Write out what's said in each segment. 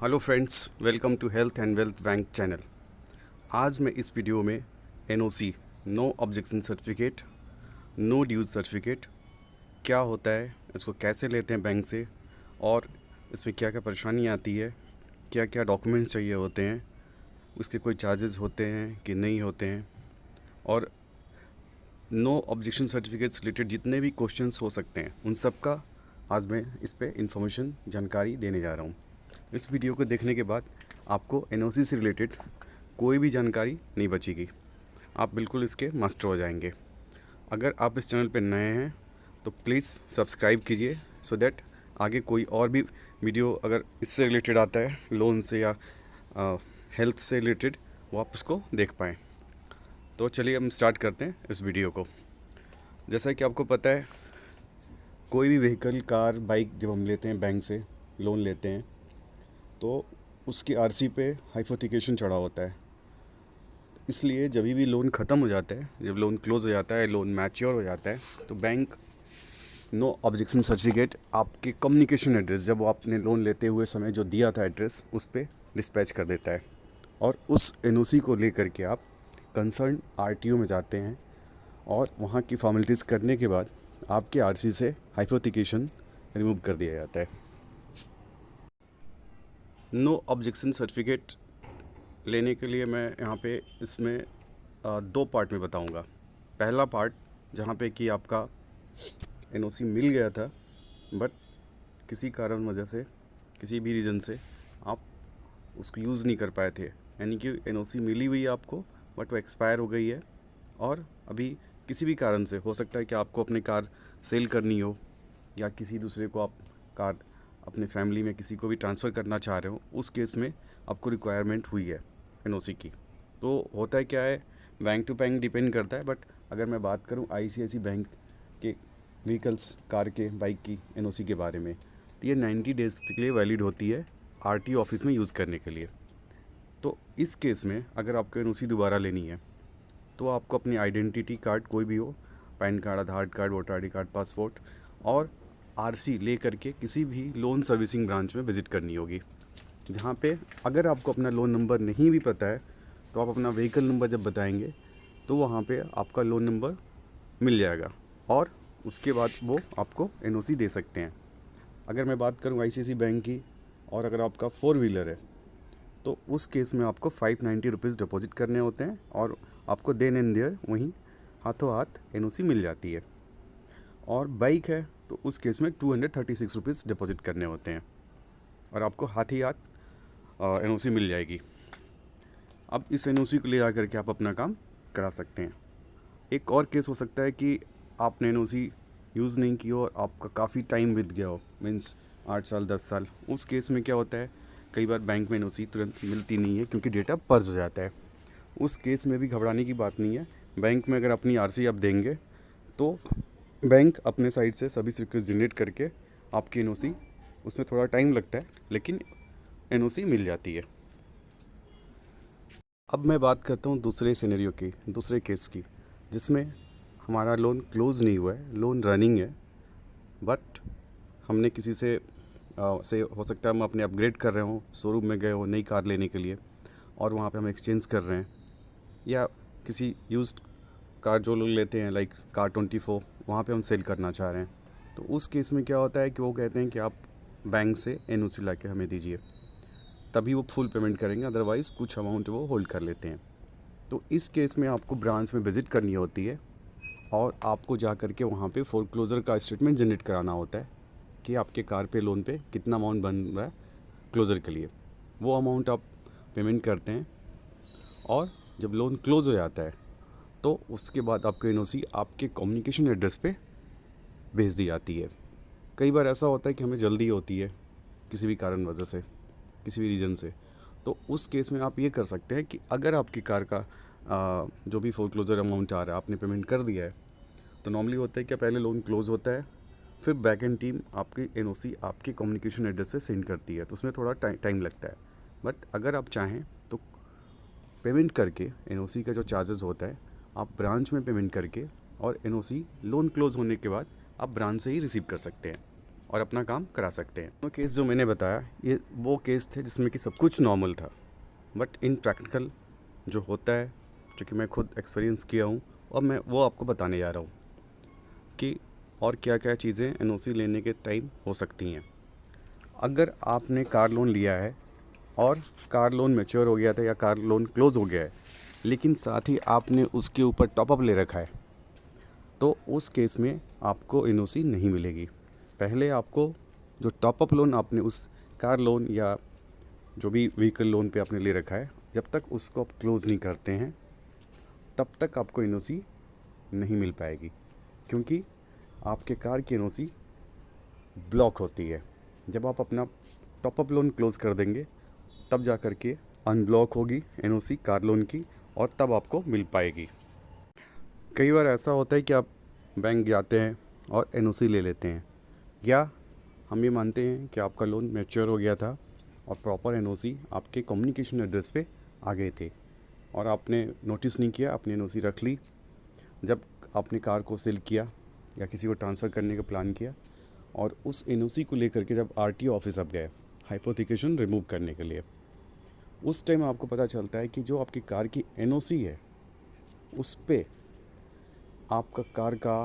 Hello friends, welcome to health and wealth bank channel. आज मैं इस वीडियो में NOC, no objection certificate, no dues certificate क्या होता है, इसको कैसे लेते हैं बैंक से और इसमें क्या क्या परेशानी आती है, क्या क्या डॉक्यूमेंट्स चाहिए होते हैं, उसके कोई चार्जेस होते हैं कि नहीं होते हैं, और नो ऑब्जेक्शन सर्टिफिकेट से रिलेटेड जितने भी क्वेश्चंस हो सकते हैं उन सब का आज मैं इस पे इंफॉर्मेशन जानकारी देने जा रहा हूँ। इस वीडियो को देखने के बाद आपको एनओसी से रिलेटेड कोई भी जानकारी नहीं बचेगी, आप बिल्कुल इसके मास्टर हो जाएंगे। अगर आप इस चैनल पर नए हैं तो प्लीज़ सब्सक्राइब कीजिए सो दैट आगे कोई और भी वीडियो अगर इससे रिलेटेड आता है, लोन से या हेल्थ से रिलेटेड, वो आप उसको देख पाएँ। तो चलिए हम स्टार्ट करते हैं इस वीडियो को। जैसा कि आपको पता है, कोई भी व्हीकल, कार, बाइक जब हम लेते हैं बैंक से, लोन लेते हैं, तो उसकी आरसी पे हाइपोथिकेशन चढ़ा होता है। इसलिए जब भी लोन ख़त्म हो जाता है, जब लोन क्लोज हो जाता है, लोन मैच्योर हो जाता है, तो बैंक नो ऑब्जेक्शन सर्टिफिकेट आपके कम्युनिकेशन एड्रेस, जब आपने लोन लेते हुए समय जो दिया था एड्रेस, उस पर डिस्पैच कर देता है। और उस एनओसी को लेकर के आप कंसर्न आरटीओ में जाते हैं और वहाँ की फॉर्मेलिटीज़ करने के बाद आपके आरसी से हाइपोथिकेशन रिमूव कर दिया जाता है। नो ऑब्जेक्शन सर्टिफिकेट लेने के लिए मैं यहाँ पे इसमें दो पार्ट में बताऊँगा। पहला पार्ट जहाँ पे कि आपका एनओसी मिल गया था बट किसी कारण वजह से, किसी भी रीज़न से आप उसको यूज़ नहीं कर पाए थे, यानी कि एनओसी मिली हुई है आपको बट वो एक्सपायर हो गई है और अभी किसी भी कारण से हो सकता है कि आपको अपनी कार सेल करनी हो या किसी दूसरे को आप कार अपने फैमिली में किसी को भी ट्रांसफ़र करना चाह रहे हो, उस केस में आपको रिक्वायरमेंट हुई है एनओसी की। तो होता है क्या है, बैंक टू बैंक डिपेंड करता है, बट अगर मैं बात करूं आईसीआईसी बैंक के व्हीकल्स, कार के, बाइक की एनओसी के बारे में, तो ये 90 डेज़ के लिए वैलिड होती है आरटीओ ऑफिस में यूज़ करने के लिए। तो इस केस में अगर आपको एनओसी दोबारा लेनी है तो आपको अपनी आइडेंटिटी कार्ड कोई भी हो, PAN card, Aadhaar card, voter ID card, passport और आरसी ले करके किसी भी लोन सर्विसिंग ब्रांच में विज़िट करनी होगी, जहाँ पे अगर आपको अपना लोन नंबर नहीं भी पता है तो आप अपना व्हीकल नंबर जब बताएंगे तो वहाँ पे आपका लोन नंबर मिल जाएगा और उसके बाद वो आपको एनओसी दे सकते हैं। अगर मैं बात करूँ आईसीआईसी बैंक की, और अगर आपका 4 व्हीलर है तो उस केस में आपको 590 रुपीज़ डिपॉजिट करने होते हैं और आपको देन एंड देयर वहीं हाथों हाथ एनओसी मिल जाती है। और बाइक है तो उस केस में 236 रुपीज़ डिपॉजिट करने होते हैं और आपको हाथ ही हाथ एनओसी मिल जाएगी। अब इस एनओसी को ले जा करके आप अपना काम करा सकते हैं। एक और केस हो सकता है कि आपने एनओसी यूज़ नहीं की हो और आपका काफ़ी टाइम बीत गया हो, मीन्स 8 साल 10 साल। उस केस में क्या होता है, कई बार बैंक में एनओसी तुरंत मिलती नहीं है क्योंकि डेटा पर्ज हो जाता है। उस केस में भी घबराने की बात नहीं है। बैंक में अगर अपनी आरसी आप देंगे तो बैंक अपने साइड से सभी रिक्वेस्ट जनरेट करके आपकी एनओसी, उसमें थोड़ा टाइम लगता है लेकिन एनओसी मिल जाती है। अब मैं बात करता हूँ दूसरे सिनेरियो की, दूसरे केस की, जिसमें हमारा लोन क्लोज़ नहीं हुआ है, लोन रनिंग है, बट हमने किसी से हो सकता है हम अपने अपग्रेड कर रहे हों, शोरूम में गए हो नई कार लेने के लिए और वहाँ पे हम एक्सचेंज कर रहे हैं, या किसी यूज्ड कार जो लोग लेते हैं लाइक कार 24, वहाँ पे हम सेल करना चाह रहे हैं। तो उस केस में क्या होता है कि वो कहते हैं कि आप बैंक से एनओसी ला के हमें दीजिए, तभी वो फुल पेमेंट करेंगे, अदरवाइज़ कुछ अमाउंट वो होल्ड कर लेते हैं। तो इस केस में आपको ब्रांच में विज़िट करनी होती है और आपको जा कर के वहाँ पे फोरक्लोजर का स्टेटमेंट जनरेट कराना होता है कि आपके कार पे, लोन पे कितना अमाउंट बन रहा है क्लोज़र के लिए। वो अमाउंट आप पेमेंट करते हैं और जब लोन क्लोज़ हो जाता है तो उसके बाद आपको एनओसी आपके कम्युनिकेशन एड्रेस पे भेज दी जाती है। कई बार ऐसा होता है कि हमें जल्दी होती है किसी भी कारण वजह से, किसी भी रीज़न से, तो उस केस में आप ये कर सकते हैं कि अगर आपकी कार का जो भी फोरक्लोजर अमाउंट आ रहा है आपने पेमेंट कर दिया है, तो नॉर्मली होता है कि पहले लोन क्लोज़ होता है, फिर बैक एंड टीम आपकी एनओसी आपके कम्युनिकेशन एड्रेस से सेंड करती है, तो उसमें थोड़ा टाइम लगता है। बट अगर आप चाहें तो पेमेंट करके एनओसी का जो चार्जेस होता है आप ब्रांच में पेमेंट करके और एनओसी लोन क्लोज़ होने के बाद आप ब्रांच से ही रिसीव कर सकते हैं और अपना काम करा सकते हैं। वो केस जो मैंने बताया ये वो केस थे जिसमें कि सब कुछ नॉर्मल था, बट इन प्रैक्टिकल जो होता है, जो कि मैं खुद एक्सपीरियंस किया हूँ और मैं वो आपको बताने जा रहा हूँ कि और क्या क्या चीज़ें एनओसी लेने के टाइम हो सकती हैं। अगर आपने कार लोन लिया है और कार लोन मैच्योर हो गया था या कार लोन क्लोज़ हो गया है, लेकिन साथ ही आपने उसके ऊपर टॉपअप ले रखा है, तो उस केस में आपको एनओसी नहीं मिलेगी। पहले आपको जो टॉपअप लोन आपने उस कार लोन या जो भी व्हीकल लोन पे आपने ले रखा है, जब तक उसको आप क्लोज़ नहीं करते हैं तब तक आपको एनओसी नहीं मिल पाएगी, क्योंकि आपके कार की एनओसी ब्लॉक होती है। जब आप अपना टॉपअप लोन क्लोज़ कर देंगे तब जा कर के अनब्लॉक होगी एनओसी कार लोन की और तब आपको मिल पाएगी। कई बार ऐसा होता है कि आप बैंक जाते हैं और एनओसी ले लेते हैं, या हम ये मानते हैं कि आपका लोन मैच्योर हो गया था और प्रॉपर एनओसी आपके कम्युनिकेशन एड्रेस पे आ गए थे और आपने नोटिस नहीं किया, आपने एनओसी रख ली। जब आपने कार को सेल किया या किसी को ट्रांसफ़र करने का प्लान किया और उस एनओसी को लेकर के जब आरटीओ ऑफिस आप गए हाइपोथिकेशन रिमूव करने के लिए, उस टाइम आपको पता चलता है कि जो आपकी कार की एनओसी है उस पे आपका कार का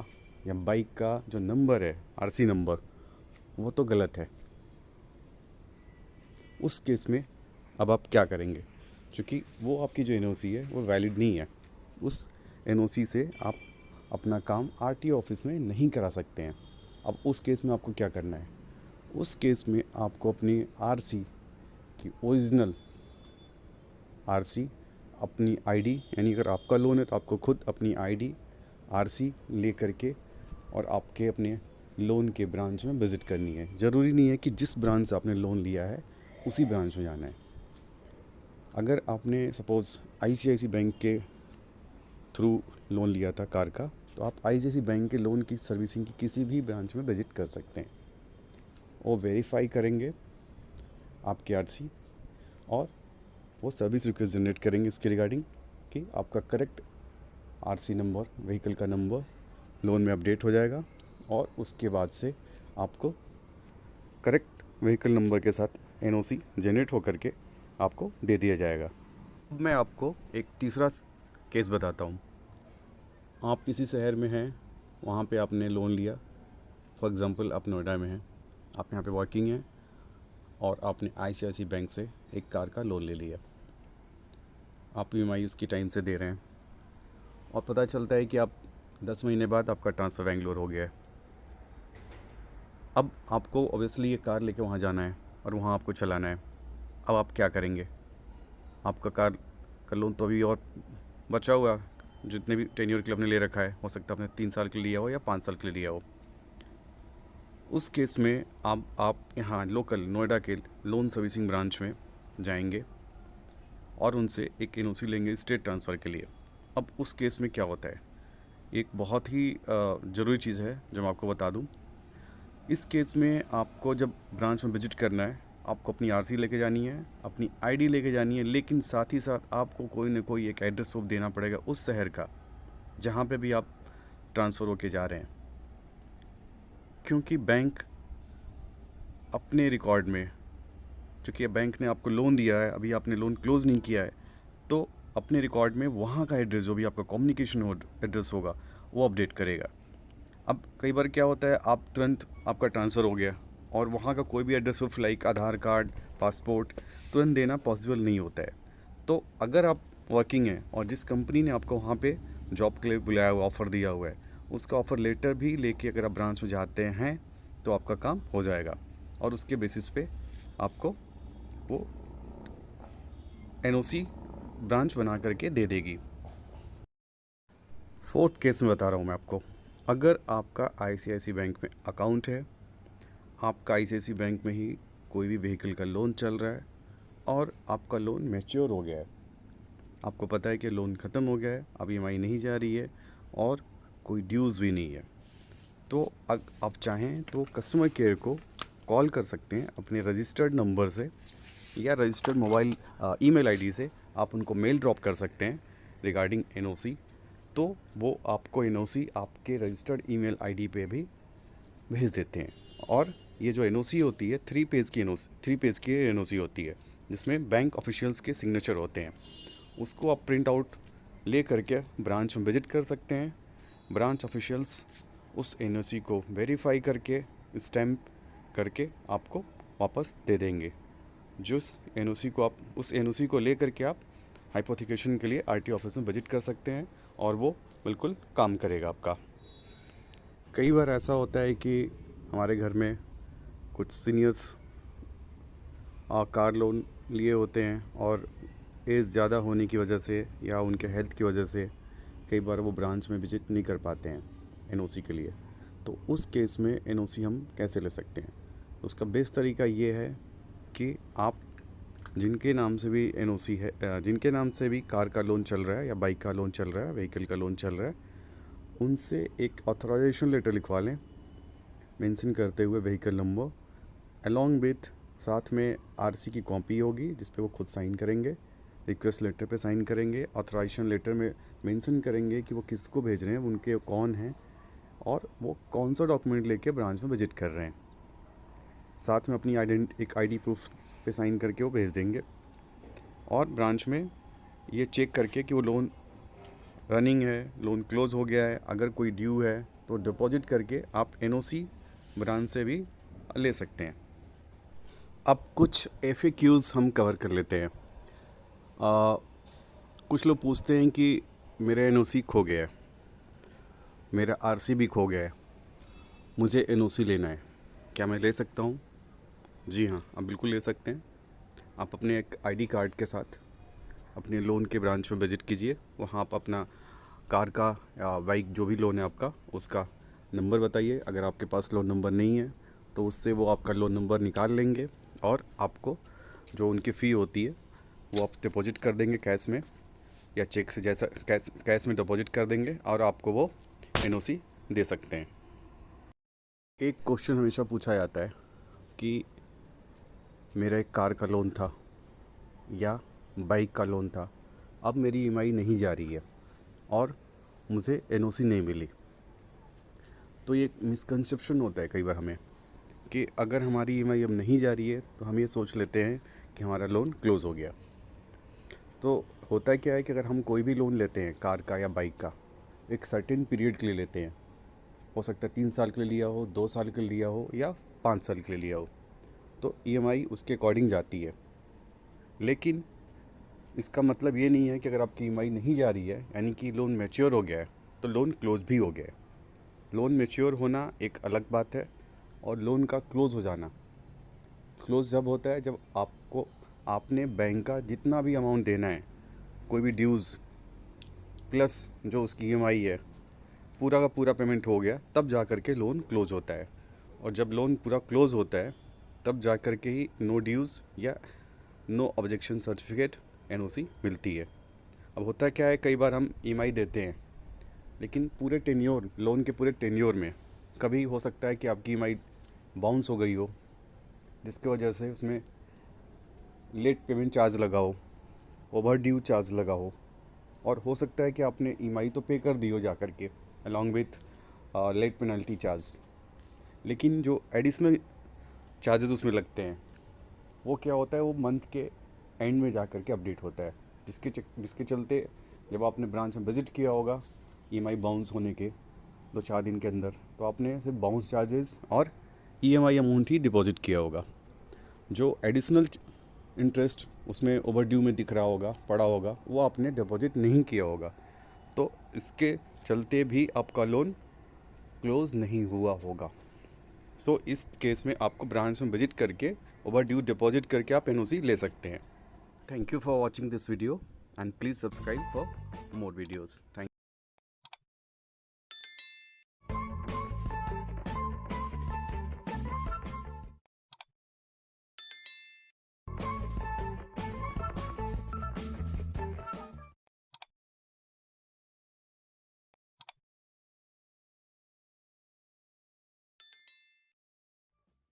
या बाइक का जो नंबर है, आरसी नंबर, वो तो गलत है। उस केस में अब आप क्या करेंगे, क्योंकि वो आपकी जो एनओसी है वो वैलिड नहीं है। उस एनओसी से आप अपना काम आरटीओ ऑफिस में नहीं करा सकते हैं। अब उस केस में आपको क्या करना है, उस केस में आपको अपनी आरसी की ओरिजिनल आरसी, अपनी आईडी, यानी अगर आपका लोन है तो आपको खुद अपनी आईडी आरसी ले करके और आपके अपने लोन के ब्रांच में विज़िट करनी है। ज़रूरी नहीं है कि जिस ब्रांच से आपने लोन लिया है उसी ब्रांच में जाना है। अगर आपने सपोज़ आईसीआईसी बैंक के थ्रू लोन लिया था कार का, तो आप आईसीआईसी बैंक के लोन की सर्विसिंग की किसी भी ब्रांच में विज़िट कर सकते हैं। वो वेरीफाई करेंगे आपकी आरसी और वो सर्विस रिक्वेस्ट जनरेट करेंगे इसके रिगार्डिंग कि आपका करेक्ट आरसी नंबर, व्हीकल का नंबर लोन में अपडेट हो जाएगा और उसके बाद से आपको करेक्ट व्हीकल नंबर के साथ एनओसी जनरेट होकर के आपको दे दिया जाएगा। अब मैं आपको एक तीसरा केस बताता हूँ। आप किसी शहर में हैं, वहाँ पे आपने लोन लिया, फॉर एग्ज़ाम्पल आप नोएडा में हैं, आप यहाँ पे वर्किंग हैं और आपने आईसीआईसी बैंक से एक कार का लोन ले लिया। आप ईएमआई उसकी टाइम से दे रहे हैं और पता चलता है कि आप 10 महीने बाद आपका ट्रांसफ़र बेंगलोर हो गया है। अब आपको ऑब्वियसली ये कार लेके वहाँ जाना है और वहाँ आपको चलाना है। अब आप क्या करेंगे, आपका कार का लोन तो अभी और बचा हुआ, जितने भी टेन्योर के लिए आपने ले रखा है, हो सकता है आपने 3 साल के लिए लिया हो या 5 साल के लिए लिया हो। उस केस में आप यहाँ लोकल नोएडा के लोन सर्विसिंग ब्रांच में जाएंगे और उनसे एक एनओसी लेंगे स्टेट ट्रांसफ़र के लिए। अब उस केस में क्या होता है, एक बहुत ही ज़रूरी चीज़ है जो मैं आपको बता दूं। इस केस में आपको जब ब्रांच में विजिट करना है, आपको अपनी आरसी लेके जानी है, अपनी आईडी लेके जानी है, लेकिन साथ ही साथ आपको कोई ना कोई एक एड्रेस प्रूफ देना पड़ेगा उस शहर का जहाँ पे भी आप ट्रांसफ़र होके जा रहे हैं, क्योंकि बैंक अपने रिकॉर्ड में, क्योंकि बैंक ने आपको लोन दिया है, अभी आपने लोन क्लोज़ नहीं किया है, तो अपने रिकॉर्ड में वहाँ का एड्रेस जो भी आपका कम्युनिकेशन एड्रेस होगा वो अपडेट करेगा। अब कई बार क्या होता है, आप तुरंत आपका ट्रांसफ़र हो गया और वहाँ का कोई भी एड्रेस प्रूफ लाइक आधार कार्ड, पासपोर्ट तुरंत देना पॉसिबल नहीं होता है। तो अगर आप वर्किंग हैं और जिस कंपनी ने आपको वहाँ पे जॉब के लिए बुलाया हुआ, ऑफ़र दिया हुआ है, उसका ऑफ़र लेटर भी लेके अगर आप ब्रांच में जाते हैं तो आपका काम हो जाएगा और उसके बेसिस पे आपको वो एनओसी ब्रांच बना करके दे देगी। फोर्थ केस में बता रहा हूँ मैं आपको। अगर आपका आईसीआईसी बैंक में अकाउंट है, आपका आईसीआईसी बैंक में ही कोई भी व्हीकल का लोन चल रहा है और आपका लोन मैच्योर हो गया है, आपको पता है कि लोन ख़त्म हो गया है, अब ईएमआई नहीं जा रही है और कोई ड्यूज़ भी नहीं है, तो आप चाहें तो कस्टमर केयर को कॉल कर सकते हैं अपने रजिस्टर्ड नंबर से या रजिस्टर्ड मोबाइल ईमेल आईडी से आप उनको मेल ड्रॉप कर सकते हैं रिगार्डिंग एनओसी। तो वो आपको एनओसी आपके रजिस्टर्ड ईमेल आईडी पे भी भेज देते हैं और ये जो एनओसी होती है 3 पेज की एनओसी होती है, जिसमें बैंक ऑफिशियल्स के सिग्नेचर होते हैं। उसको आप प्रिंट आउट ले करके ब्रांच में विजिट कर सकते हैं। ब्रांच ऑफिशियल्स उस एनओसी को वेरीफाई करके स्टैम्प करके आपको वापस दे देंगे। उस एनओसी को ले करके आप हाइपोथिकेशन के लिए आरटी ऑफिस में विजिट कर सकते हैं और वो बिल्कुल काम करेगा आपका। कई बार ऐसा होता है कि हमारे घर में कुछ सीनियर्स कार लोन लिए होते हैं और एज ज़्यादा होने की वजह से या उनके हेल्थ की वजह से कई बार वो ब्रांच में विजिट नहीं कर पाते हैं एनओसी के लिए। तो उस केस में एनओसी हम कैसे ले सकते हैं? उसका बेस्ट तरीका ये है कि आप जिनके नाम से भी एनओसी है, जिनके नाम से भी कार का लोन चल रहा है या बाइक का लोन चल रहा है, व्हीकल का लोन चल रहा है, उनसे एक ऑथराइजेशन लेटर लिखवा लें मेंशन करते हुए व्हीकल नंबर, अलॉन्ग विथ साथ में आरसी की कॉपी होगी जिस पे वो खुद साइन करेंगे, रिक्वेस्ट लेटर पे साइन करेंगे, ऑथराइजेशन लेटर में मेंशन करेंगे कि वो किसको भेज रहे हैं, उनके कौन हैं और वो कौन सा डॉक्यूमेंट लेके ब्रांच में विजिट कर रहे हैं। साथ में अपनी एक आईडी प्रूफ पे साइन करके वो भेज देंगे और ब्रांच में ये चेक करके कि वो लोन रनिंग है, लोन क्लोज़ हो गया है, अगर कोई ड्यू है तो डिपॉजिट करके आप एनओसी ब्रांच से भी ले सकते हैं। अब कुछ FAQs हम कवर कर लेते हैं। कुछ लोग पूछते हैं कि मेरा एनओसी खो गया है, मेरा आरसी भी खो गया है, मुझे एनओसी लेना है, क्या मैं ले सकता हूँ? जी हाँ, आप बिल्कुल ले सकते हैं। आप अपने एक आईडी कार्ड के साथ अपने लोन के ब्रांच में विजिट कीजिए। वहाँ आप अपना कार का या बाइक जो भी लोन है आपका, उसका नंबर बताइए। अगर आपके पास लोन नंबर नहीं है तो उससे वो आपका लोन नंबर निकाल लेंगे और आपको जो उनकी फ़ी होती है वो आप डिपॉजिट कर देंगे कैश में या चेक से, जैसा कैश में डिपॉजिट कर देंगे और आपको वो एनओसी दे सकते हैं। एक क्वेश्चन हमेशा पूछा जाता है कि मेरा एक कार का लोन था या बाइक का लोन था, अब मेरी ईएमआई नहीं जा रही है और मुझे एनओसी नहीं मिली। तो ये मिसकंसेप्शन होता है कई बार हमें कि अगर हमारी ईएमआई अब नहीं जा रही है तो हम ये सोच लेते हैं कि हमारा लोन क्लोज़ हो गया। तो होता क्या है कि अगर हम कोई भी लोन लेते हैं कार का या बाइक का, एक सर्टेन पीरियड के लिए लेते हैं, हो सकता है 3 साल के लिए लिया हो, 2 साल के लिए लिया हो या 5 साल के लिए लिया हो, तो ईएमआई उसके अकॉर्डिंग जाती है। लेकिन इसका मतलब ये नहीं है कि अगर आपकी ईएमआई नहीं जा रही है यानी कि लोन मैच्योर हो गया है तो लोन क्लोज भी हो गया है। लोन मैच्योर होना एक अलग बात है और लोन का क्लोज़ हो जाना, क्लोज़ जब होता है जब आपने बैंक का जितना भी अमाउंट देना है, कोई भी ड्यूज़ प्लस जो उसकी ईएमआई है, पूरा का पूरा पेमेंट हो गया, तब जा कर के लोन क्लोज़ होता है। और जब लोन पूरा क्लोज़ होता है तब जा कर के ही नो ड्यूज़ या नो ऑब्जेक्शन सर्टिफिकेट एनओसी मिलती है। अब होता क्या है, कई बार हम ईएमआई देते हैं लेकिन पूरे टेन्योर, लोन के पूरे टेन्योर में कभी हो सकता है कि आपकी ईएमआई बाउंस हो गई हो, जिसकी वजह से उसमें लेट पेमेंट चार्ज लगा हो, ओवर ड्यू चार्ज लगा हो, और हो सकता है कि आपने ईएमआई तो पे कर दी हो जा कर के along with late penalty charge, लेकिन जो एडिशनल चार्जेस उसमें लगते हैं वो क्या होता है, वो मंथ के एंड में जा कर के अपडेट होता है, जिसके चलते जब आपने ब्रांच में विज़िट किया होगा ईएमआई बाउंस होने के 2-4 दिन के अंदर, तो आपने सिर्फ बाउंस चार्जेस और ईएमआई अमाउंट ही डिपॉजिट किया होगा। जो एडिशनल इंटरेस्ट उसमें ओवर ड्यू में दिख रहा होगा, पड़ा होगा, वो आपने डिपॉजिट नहीं किया होगा, तो इसके चलते भी आपका लोन क्लोज़ नहीं हुआ होगा। सो इस केस में आपको ब्रांच में विजिट करके ओवर ड्यू डिपॉजिट करके आप एनओसी ले सकते हैं। Thank you for watching this video and please subscribe for more videos. Thank you.